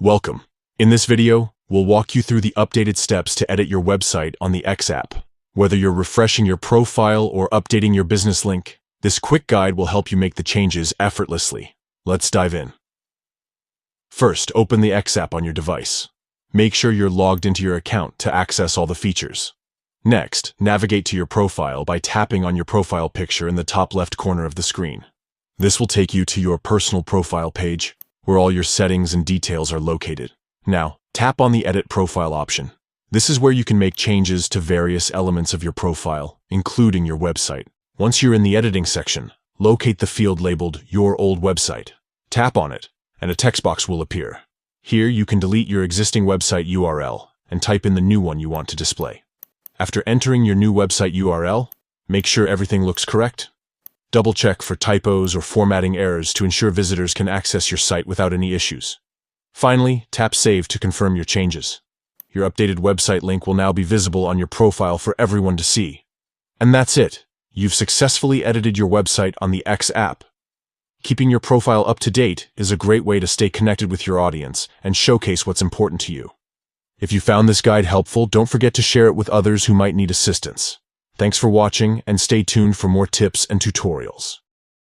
Welcome. In this video, we'll walk you through the updated steps to edit your website on the X app. Whether you're refreshing your profile or updating your business link, this quick guide will help you make the changes effortlessly. Let's dive in. First, open the X app on your device. Make sure you're logged into your account to access all the features. Next, navigate to your profile by tapping on your profile picture in the top left corner of the screen. This will take you to your personal profile page, where all your settings and details are located. Now, tap on the Edit Profile option. This is where you can make changes to various elements of your profile, including your website. Once you're in the editing section, locate the field labeled Your Old Website. Tap on it, and a text box will appear. Here, you can delete your existing website URL and type in the new one you want to display. After entering your new website URL, make sure everything looks correct. Double-check for typos or formatting errors to ensure visitors can access your site without any issues. Finally, tap Save to confirm your changes. Your updated website link will now be visible on your profile for everyone to see. And that's it. You've successfully edited your website on the X app. Keeping your profile up to date is a great way to stay connected with your audience and showcase what's important to you. If you found this guide helpful, don't forget to share it with others who might need assistance. Thanks for watching, and stay tuned for more tips and tutorials.